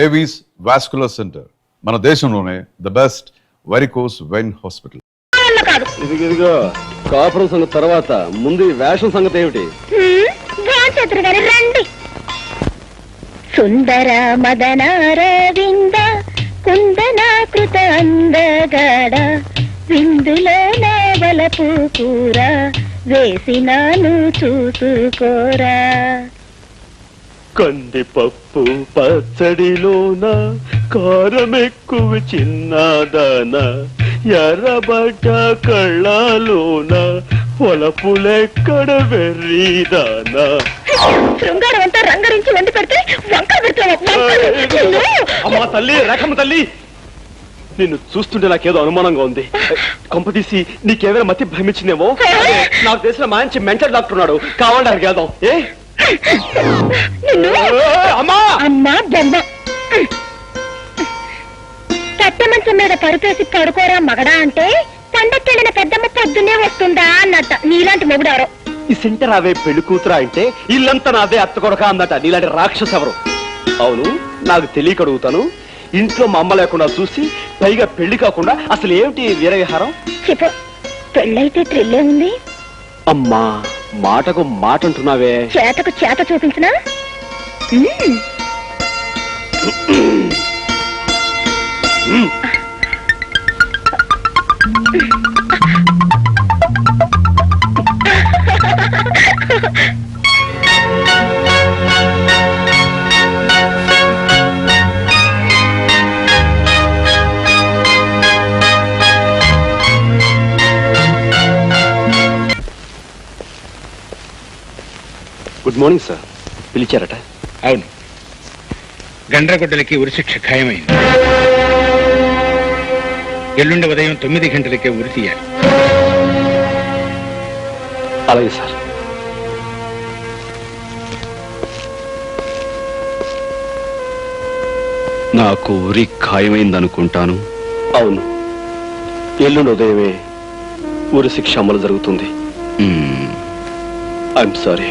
Avis vascular centre, మన దేశంలోనే the best varicose vein hospital. ఇదిగో కాపురం సంగతి తర్వాత ముందు వేషం సంగతి ఏమిటి? రండి. సుందర మదనారవింద కుందనాకృత అందగాడ విందులో నావలపు కూర వేసినాను చూసుకోరా. కందిపప్పు పచ్చడిలోన కారం ఎక్కువ చిన్నదాన ఎర్రబడ్డ కళ్ళలోన పొలపులెక్కడ వెర్రీదానా. శృంగారం అంతా రంగరించి వండి పెడితే వంకలు పెడతావా? అమ్మా తల్లి, రేఖమ్మ తల్లి, నిన్ను చూస్తుంటే నాకేదో అనుమానంగా ఉంది. కొంపతీసి నీకేదైనా మతి భ్రమించిందేమో. నాకు తెలిసిన మంచి మెంటల్ డాక్టర్ ఉన్నాడు, కావాలంటే వెళ్దాం. కట్టె మంచం మీద పరుపేసి పడుకోరా మగడా అంటే పండక్కెళ్ళిన పెద్దమ్మ పొద్దున్నే వస్తుందా అన్నట్ట. నీలాంటి మొగుడారో ఈ సెంటర్ అవే పెళ్లి కూతురా అంటే ఇల్లంతా నాదే అత్త కొడక అందట. నీలాంటి రాక్షసు ఎవరు? అవును, నాకు తెలియక అడుగుతాను. ఇంట్లో మా అమ్మ లేకుండా చూసి పైగా పెళ్లి కాకుండా అసలు ఏమిటి వీరవిహారం? చెప్పు, పెళ్ళైతే థ్రిల్లే ఉంది. అమ్మా, మాటకు మాట అంటున్నావే. చేతకు చేత చూపించినా? Good morning sir. పిలిచారట? అవును, గండ్రగొడ్డలకి ఉరిశిక్ష ఖాయమైంది. ఎల్లుండి ఉదయం 9 గంటలకే ఉరి తీయాలి. అలాగే సార్. నాకు ఉరి ఖాయమైందనుకుంటాను. అవును, ఎల్లుండి ఉదయమే ఉరి శిక్ష అమలు జరుగుతుంది. I'm sorry.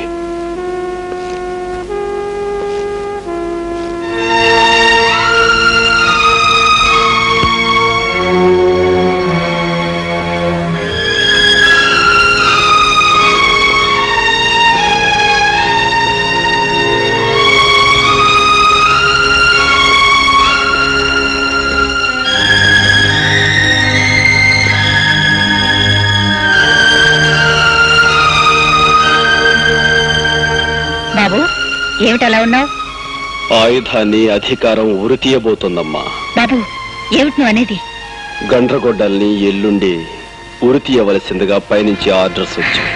బాబు, ఏమిటలా ఉన్నావు? ఆయుధాన్ని అధికారం ఉరి తీయబోతోందమ్మా. బాబు, ఏమిటి నువ్వు అనేది? గండ్రగొడ్డల్ని ఎల్లుండి ఉరి తీయవలసిందిగా పైనుంచి ఆర్డర్స్ వచ్చాయి.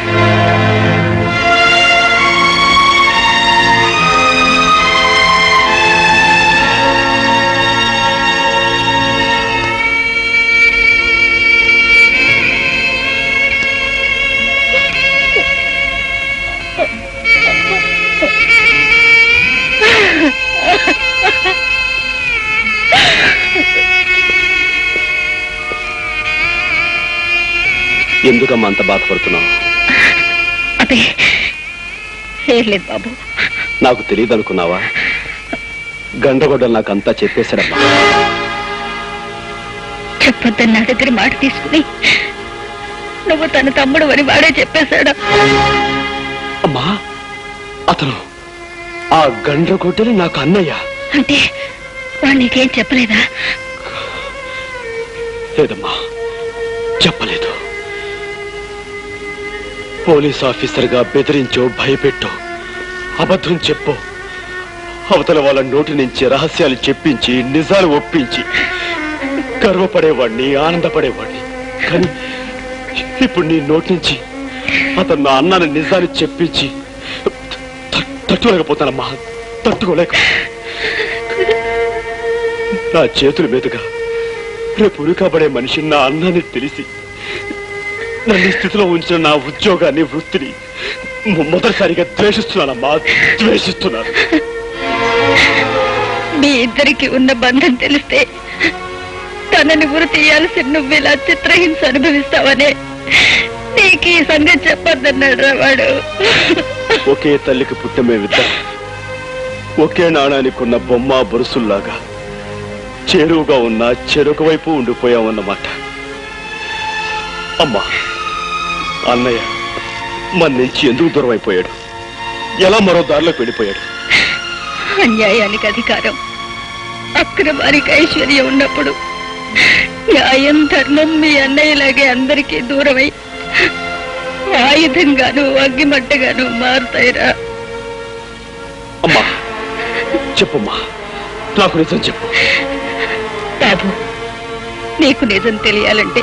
ఎందుకమ్మా అంత బాధపడుతున్నావు? అదే లేదు బాబు. నాకు తెలియదు అనుకున్నావా? గండ్రగొడ్డలు నాకంతా చెప్పేశాడమ్మా. చెప్పొద్దని నా దగ్గర మాట తీసుకుని నువ్వు తన తమ్ముడు అని వాడే చెప్పేశాడా? అమ్మా, అతను ఆ గండ్రగొడ్డలి నాకు అన్నయ్య. అంటే వాడు నీకేం చెప్పలేదా? లేదమ్మా, చెప్పలేదు. పోలీస్ ఆఫీసర్గా బెదిరించో, భయపెట్టో, అబద్ధం చెప్పో, అవతల వాళ్ళ నోటి నుంచి రహస్యాలు చెప్పించి నిజాలు ఒప్పించి గర్వపడేవాడిని, ఆనందపడేవాడిని. కానీ ఇప్పుడు నీ నోటి నుంచి అతను నా అన్నాన్ని నిజాన్ని చెప్పించి తట్టుకోలేకపోతానమ్మా, తట్టుకోలేక. నా చేతుల మీదుగా రేపు ఉరికబడే మనిషి నా అన్నాన్ని తెలిసి నన్ను స్థితిలో ఉంచిన నా ఉద్యోగాన్ని, వృత్తిని మొదటిసారిగా ద్వేషిస్తున్నానమ్మా, ద్వేషిస్తున్నాను. మీ ఇద్దరికి ఉన్న బంధం తెలిస్తే తనని ఉరి తీయాల్సి నువ్వు ఇలా చిత్రహింస అనుభవిస్తావనే నీకు ఈ సంగతి చెప్పొద్దన్నాడు రా వాడు. ఒకే తల్లికి పుట్టమేమిద్దరం ఒకే నాణానికున్న బొమ్మ బొరుసుల్లాగా చేరువుగా ఉన్న చెరొక వైపు ఉండిపోయామన్నమాట. అమ్మా, అన్నయ్య మన నుంచి ఎందుకు దూరం అయిపోయాడు? ఎలా మరో దారిలోకి వెళ్ళిపోయాడు? అన్యాయానికి అధికారం, అక్రమానికి ఐశ్వర్యం ఉన్నప్పుడు న్యాయం ధర్మం మీ అన్నయ్యలాగే అందరికీ దూరమై ఆయుధంగాను అగ్గిమంటగాను మారుతాయిరా. అమ్మా చెప్పమ్మా, నాకు నిజం చెప్పు. బాబు, నీకు నిజం తెలియాలంటే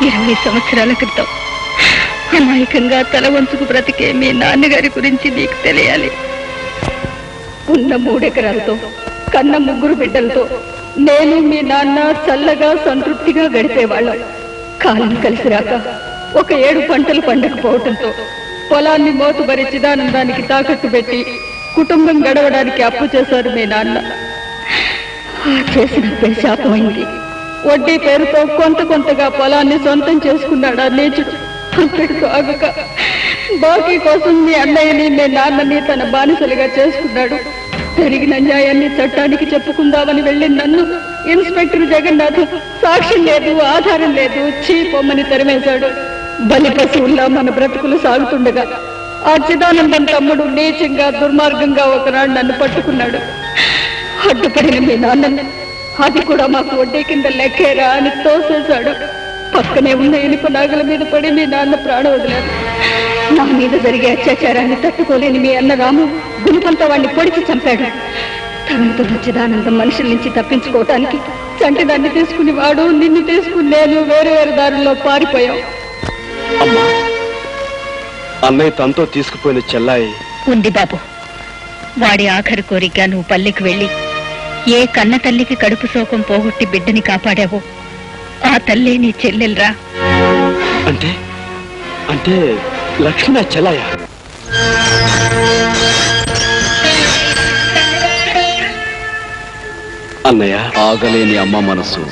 20 సంవత్సరాల క్రితం అమాయకంగా తల వంచుకు బ్రతికే మీ నాన్నగారి గురించి నీకు తెలియాలి. ఉన్న 3 ఎకరాలతో కన్న 3 బిడ్డలతో నేను మీ నాన్న చల్లగా సంతృప్తిగా గడిపేవాళ్ళం. కాలం కలిసి రాక ఒక 7 పంటలు పండకపోవటంతో పొలాన్ని మోతుబరి చిదానందానికి తాకట్టు పెట్టి కుటుంబం గడవడానికి అప్పు చేశారు మీ నాన్న. ఆ చేసిన శాపమైంది. వడ్డీ పేరుతో కొంతగా పొలాన్ని సొంతం చేసుకున్నాడు ఆ నీచుడు. అంతటితో ఆగక బాకీ కోసం మీ అన్నయ్యని మీ నాన్నని తన బానిసలుగా చేసుకున్నాడు. జరిగిన న్యాయాన్ని చట్టానికి చెప్పుకుందామని వెళ్ళి నన్ను ఇన్స్పెక్టర్ జగన్నాథ్ సాక్ష్యం లేదు, ఆధారం లేదు, చీపొమ్మని తరిమేశాడు. బలి పశువుల్లా మన బ్రతుకులు సాగుతుండగా ఆ చిదానందం తమ్ముడు నీచంగా దుర్మార్గంగా ఒకనాడు నన్ను పట్టుకున్నాడు. అడ్డుపడిన మీ నాన్న అది కూడా మాకు వడ్డీ కింద లెక్కేరా అని తోసేశాడు. పక్కనే ఉన్న ఇనుప నాగల మీద పడి మీ నాన్న ప్రాణం వదిలారు. నా మీద జరిగే అత్యాచారాన్ని తట్టుకోలేని మీ అన్న రాము గుణపంతో వాడిని పొడిచి చంపాడు. తనంతో చిదానందం మనుషుల నుంచి తప్పించుకోవటానికి చంటిదాన్ని తీసుకుని వాడు, నిన్ను తీసుకుని నేను వేరే దారుల్లో పారిపోయాం. అమ్మా, అన్నయ్య తనతో తీసుకుపోయిన చెల్లాయి ఉంది బాబు. వాడి ఆఖరి కోరిక నువ్వు పల్లెకి వెళ్ళి ఏ కన్న తల్లికి కడుపు శోకం పోగొట్టి బిడ్డని కాపాడావో ఆ తల్లే నీ చెల్లెల్రా. అంటే అంటే లక్ష్మణ చెల్లాయ? అన్నయ్య, ఆగలేని అమ్మ మనసు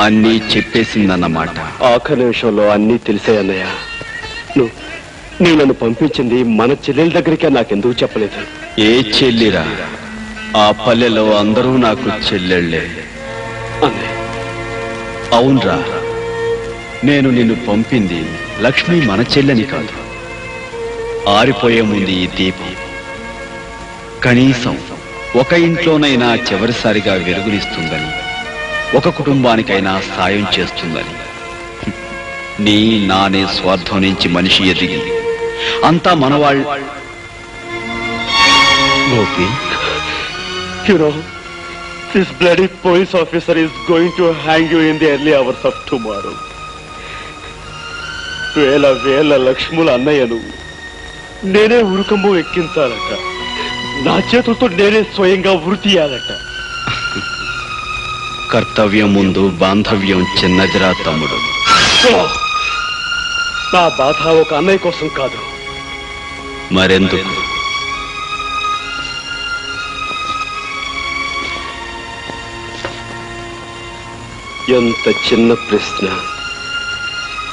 అన్నీ చెప్పేసిందన్నమాట. ఆఖరి నిమిషంలో అన్నీ తెలిసాయి అన్నయ్య. నువ్వు నన్ను పంపించింది మన చెల్లెల దగ్గరికే నాకెందుకు చెప్పలేదు? ఏ చెల్లిరా? ఆ పల్లెలో అందరూ నాకు చెల్లెళ్ళే. అన్నయ్య, అవునరా, నేను నిన్ను పంపింది లక్ష్మి మన చెల్లెని కాదు. ఆరిపోయే ముందు ఈ దీపం కనీసం ఒక ఇంట్లోనైనా చివరిసారిగా వెలుగునిస్తుందని, ఒక కుటుంబానికైనా సాయం చేస్తుందని. నీ నానే స్వార్థం నుంచి మనిషి ఎదిగి అంతా మనవాళ్ళు. Gopi, you know, this bloody police officer is going to hang you in the early hours of tomorrow. వేల లక్ష్ముల అన్నయ్యను నేనే ఉరుకంబో ఎక్కించాలట. నా చేతులతో నేనే స్వయంగా ఉరి తీయాలట. కర్తవ్యం ముందు బాంధవ్యం చిన్నదిరా తమ్ముడు. నా బాధ ఒక అన్నయ్య కోసం కాదు. మరెందుకు? ఎంత చిన్న ప్రశ్న,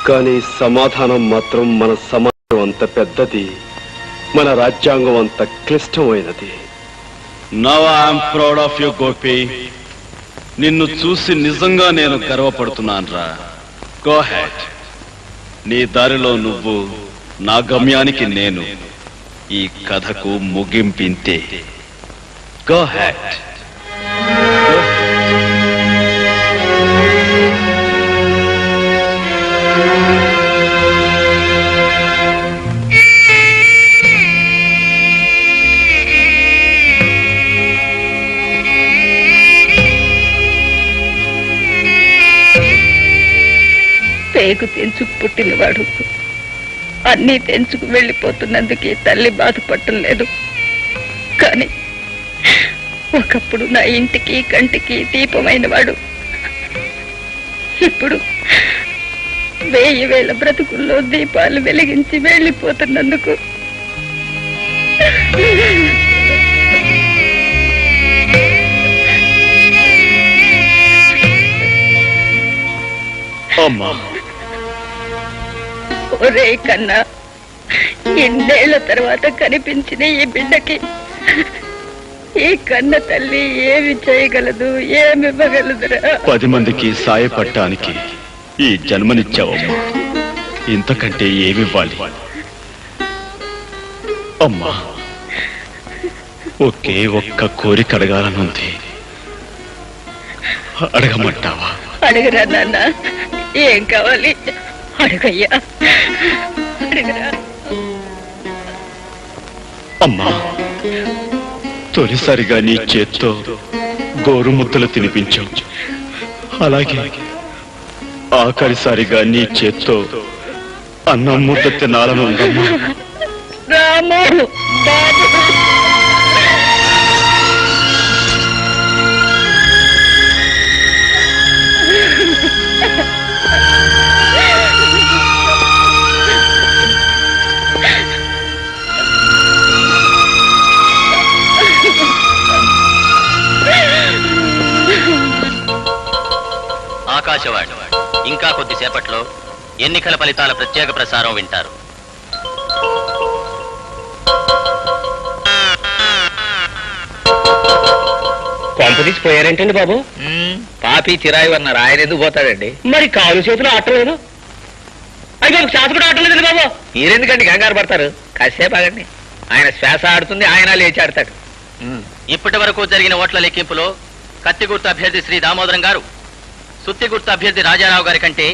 కానీ సమాధానం మాత్రం మన సమాజం అంత పెద్దది, మన రాజ్యాంగం అంత క్లిష్టమైనది. Now I'm proud of you Gopi. నిన్ను చూసి నిజంగా నేను గర్వపడుతున్నాను రా. Go head. నీ దారిలో నువ్వు, నా గమ్యానికి నేను. ఈ కథకు ముగింపింతే. Go head. పేగు తెంచుకు పుట్టినవాడు అన్నీ తెంచుకు వెళ్ళిపోతున్నందుకే తల్లి బాధపడటం లేదు. కానీ ఒకప్పుడు నా ఇంటికి కంటికి దీపమైన వాడు ఇప్పుడు 1000 బ్రతుకుల్లో దీపాలు వెలిగించి వెళ్ళిపోతున్నందుకు అమ్మా, ఒరే కన్నా, ఇన్నేళ్ల తర్వాత కనిపించిన ఈ బిడ్డకి ఈ కన్న తల్లి ఏమి చేయగలదు, ఏమి ఇవ్వగలదురా? 10 మందికి సాయపడటానికి ఈ జన్మనిచ్చావమ్మా. ఇంతకంటే ఏమివ్వాలి? అమ్మా, ఒకే ఒక్క కోరిక అడగాలనుంది, అడగమంటావా? అడగరా నాన్న, ఏం కావాలి అడగయ్యా, అడగరా. అమ్మా, తొలిసారిగా నీ చేత్తో గోరుముద్దలు తినిపించావు. అలాగే ఆఖరిసారిగా నీ చేత్తో అన్నం ముద్ద తినాలను ఉందమ్మా. రాము బాబు. ఆకాశవాణి ఇంకా కొద్దిసేపట్లో ఎన్నికల ఫలితాల ప్రత్యేక ప్రసారం వింటారు. కొంపదీసి పోయారేంటండి బాబు? పాపి చిరాయి అన్నారు, ఆయన ఎందుకు పోతాడండి? మరి కాలు చేతులు ఆటలేదు. అయ్యో శ్వాస కూడా ఆటలేదండి బాబు. మీరెందుకండి కంగారు పడతారు? కాసేపు ఆగండి, ఆయన శ్వాస ఆడుతుంది, ఆయన లేచి ఆడతాడు. ఇప్పటి వరకు జరిగిన ఓట్ల లెక్కింపులో కత్తి గుర్తు అభ్యర్థి శ్రీ దామోదరం గారు సుత్తి గుర్తు అభ్యర్థి రాజారావు గారి కంటే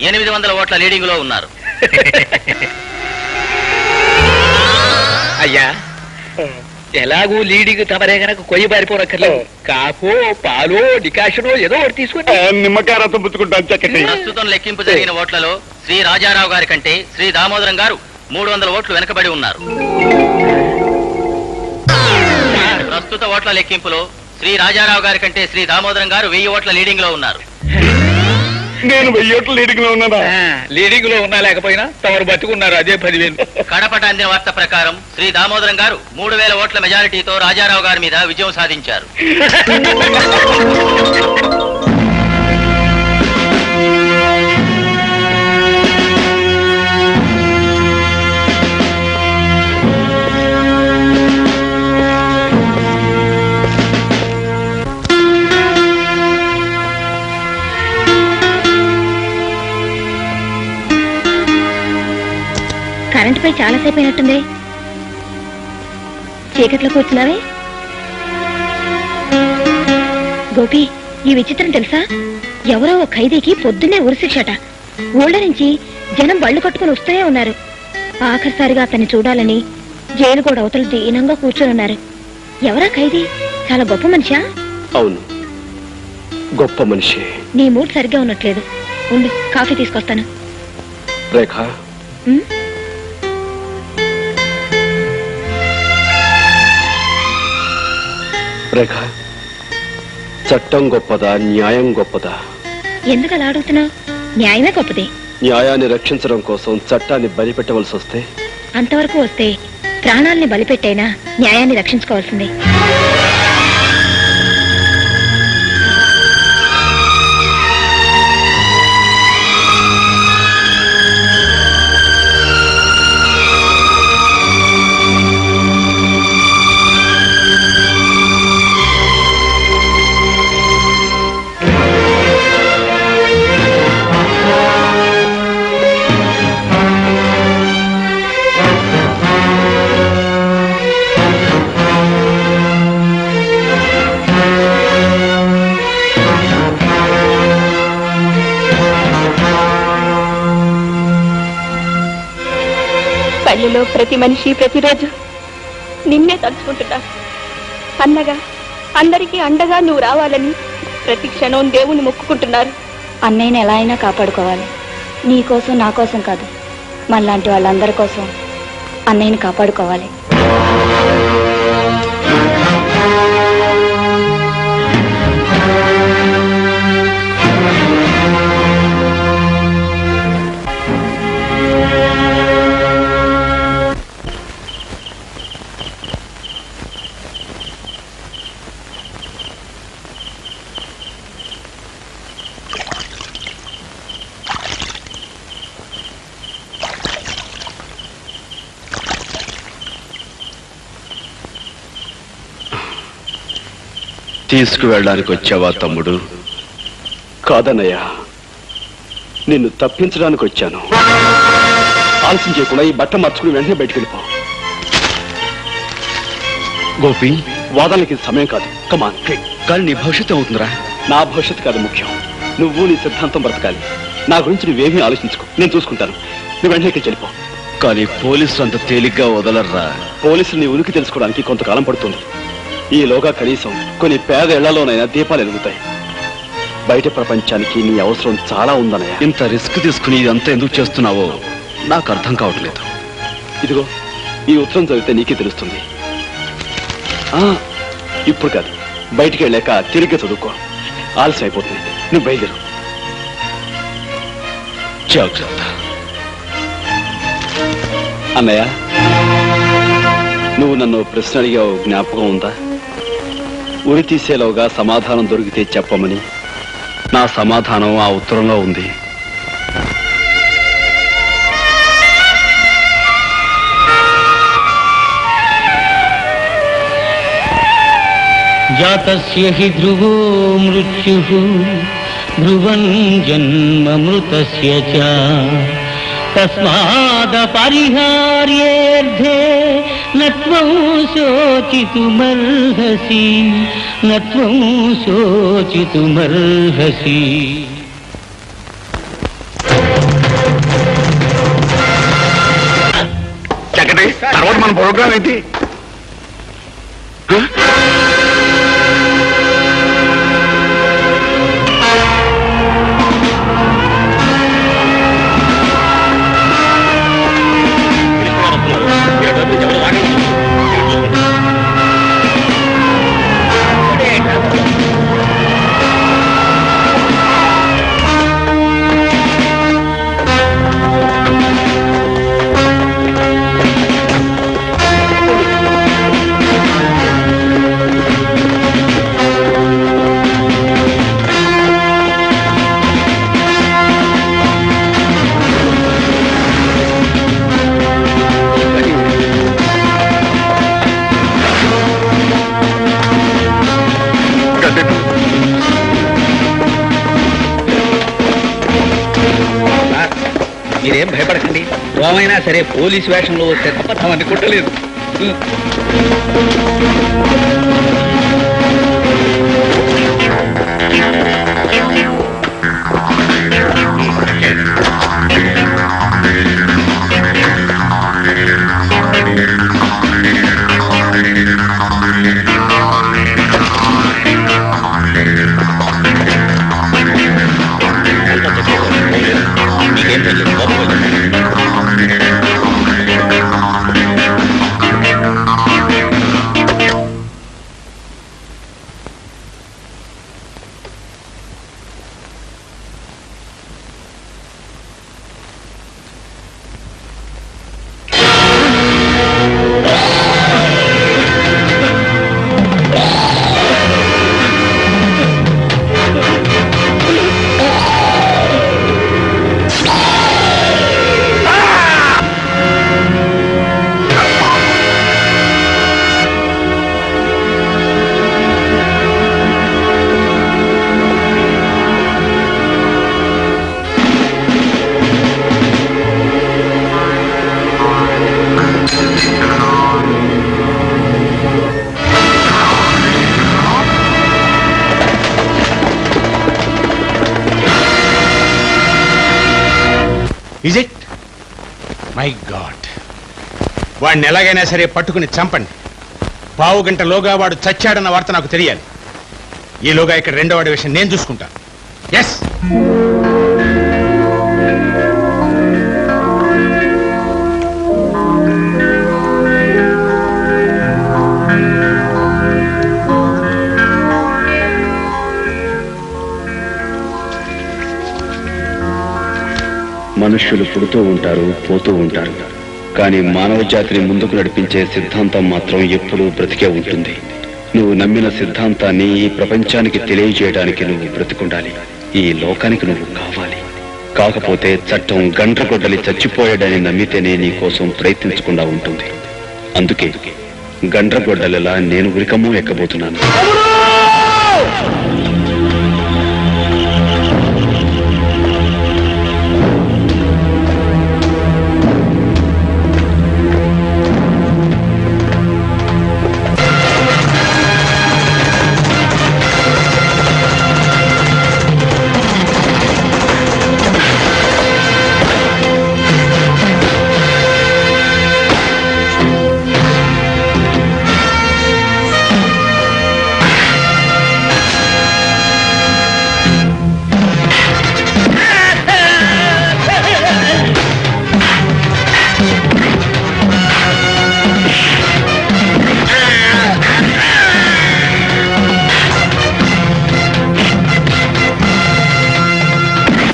800 ఓట్ల లీడింగ్ లో ఉన్నారు. అయ్యా, ఎలాగూ లీడింగ్ తమరే గనక కొయ్యి బారిపోనక్కర్లేదు. కాకో పాలో డికాషనో ఏదో ఒకటి తీసుకుని నిమ్మకాయ రసం పుచ్చుకుంటాను చక్కటి. ప్రస్తుతం లెక్కింపు జరిగిన ఓట్లలో శ్రీ రాజారావు గారి కంటే శ్రీ దామోదరం గారు 300 ఓట్లు వెనుకబడి ఉన్నారు. ప్రస్తుత ఓట్ల లెక్కింపులో శ్రీ రాజారావు గారి కంటే శ్రీ దామోదరం గారు 1000 ఓట్ల లీడింగ్ లో ఉన్నారు. నేను 1000 ఓట్ల లీడింగ్ లో ఉన్నానా? లీడింగ్ లో ఉన్నా లేకపోయినా తమరు బతుకున్నారు, అదే 10,000. కడపట అందిన వార్త ప్రకారం శ్రీ దామోదరం గారు 3000 ఓట్ల మెజారిటీతో రాజారావు గారి మీద విజయం సాధించారు. కరెంట్ పై చాలాసేపు అయినట్టుంది. చీకట్లో కూర్చున్నావే. గోపి, ఈ విచిత్రం తెలుసా? ఎవరో ఒక ఖైదీకి పొద్దున్నే ఉరిశిక్షట. ఊళ్ళ నుంచి జనం బళ్ళు కట్టుకుని వస్తూనే ఉన్నారు. ఆఖరిసారిగా అతన్ని చూడాలని జైలు కూడా అవతల దీనంగా కూర్చొని ఉన్నారు. ఎవరా ఖైదీ? చాలా గొప్ప మనిషా? అవును, గొప్ప మనిషి. నీ మూడ్ సరిగ్గా ఉన్నట్లేదు. ఉండు, కాఫీ తీసుకొస్తాను. రేఖ, ఉమ్? రేఖ, చట్టం గొప్పదా, న్యాయం గొప్పదా? ఎందుకు అలా అడుగుతున్నావు? న్యాయమే గొప్పది. న్యాయాన్ని రక్షించడం కోసం చట్టాన్ని బలిపెట్టవలసి వస్తే? అంతవరకు వస్తే ప్రాణాల్ని బలిపెట్టైనా న్యాయాన్ని రక్షించుకోవాల్సిందే. పల్లెలో ప్రతి మనిషి ప్రతిరోజు నిన్నే తలుచుకుంటున్నా. అన్నగా అందరికీ అండగా నువ్వు రావాలని ప్రతి క్షణం దేవుని మొక్కుకుంటున్నారు. అన్నయ్యని ఎలా అయినా కాపాడుకోవాలి. నీ కోసం, నా కోసం కాదు, మనలాంటి వాళ్ళందరి కోసం అన్నయ్యని కాపాడుకోవాలి. తీసుకువెళ్ళడానికి వచ్చావా తమ్ముడు? కాదన్నయ్య, నిన్ను తప్పించడానికి వచ్చాను. ఆలస్యం చేయకుండా ఈ బట్ట మార్చుకుని వెంటనే బయటికి వెళ్ళిపో. గోపి, వాదనకి ఇది సమయం కాదు. కమాన్. కానీ నీ భవిష్యత్తు అవుతుందిరా. నా భవిష్యత్తు కాదు ముఖ్యం. నువ్వు నీ సిద్ధాంతం బ్రతకాలి. నా గురించి నువ్వేమీ ఆలోచించుకో, నేను చూసుకుంటాను. నువ్వు వెంటనే ఇక్కడికి వెళ్ళిపో. కానీ పోలీసులు అంత తేలిగ్గా వదలర్రా. పోలీసులు నీ ఉనికి తెలుసుకోవడానికి కొంతకాలం పడుతుంది. ఈలోగా కనీసం కొన్ని పేద ఇళ్లలోనైనా దీపాలు వెలుగుతాయి. బయట ప్రపంచానికి నీ అవసరం చాలా ఉందన్నయ్య. ఇంత రిస్క్ తీసుకుని ఇదంతా ఎందుకు చేస్తున్నావో నాకు అర్థం కావట్లేదు. ఇదిగో ఈ ఉత్తరం చదివితే నీకే తెలుస్తుంది. ఇప్పుడు కాదు, బయటికి వెళ్ళాక తిరిగి చదువుకో. ఆలస్యం అయిపోతుంది. నువ్వు బయలుదేరు. జాగ్రత్త. అన్నయ్య, నువ్వు నన్ను ప్రశ్న అడిగావు, జ్ఞాపకం ఉందా? ఉరి తీసేలోగా సమాధానం దొరికితే చెప్పమని. నా సమాధానం ఆ ఉత్తరంలో ఉంది. జాతస్య హి ధ్రువో మృత్యుః ధ్రువం జన్మమృతస్య చ తస్మాదపరిహార్యేర్థే నత్వం శోచితుమర్హసి నత్వం శోచితుమర్హసి. తర్వాత మన ప్రోగ్రామ్ ఏంటి? మీరేం భయపడకండి. రోమైనా సరే పోలీసు వేషంలో వస్తే తప్పని కొట్టలేదు. Is it? My God. వాడిని ఎలాగైనా సరే పట్టుకుని చంపండి. పావు గంటలోగా వాడు చచ్చాడన్న వార్త నాకు తెలియాలి. ఈలోగా ఇక్కడ రెండో వాడి విషయం నేను చూసుకుంటాను. ఎస్. మనుష్యులు పుడుతూ ఉంటారు, పోతూ ఉంటారు. కానీ మానవ జాతిని ముందుకు నడిపించే సిద్ధాంతం మాత్రం ఎప్పుడూ బ్రతికే ఉంటుంది. నువ్వు నమ్మిన సిద్ధాంతాన్ని ఈ ప్రపంచానికి తెలియజేయడానికి నువ్వు బ్రతికుండాలి. ఈ లోకానికి నువ్వు కావాలి. కాకపోతే చట్టం గండ్రగొడ్డలి చచ్చిపోయాడని నమ్మితేనే నీ కోసం ప్రయత్నించకుండా ఉంటుంది. అందుకే గండ్రగొడ్డలిలా నేను ఉరికమ్మం ఎక్కబోతున్నాను.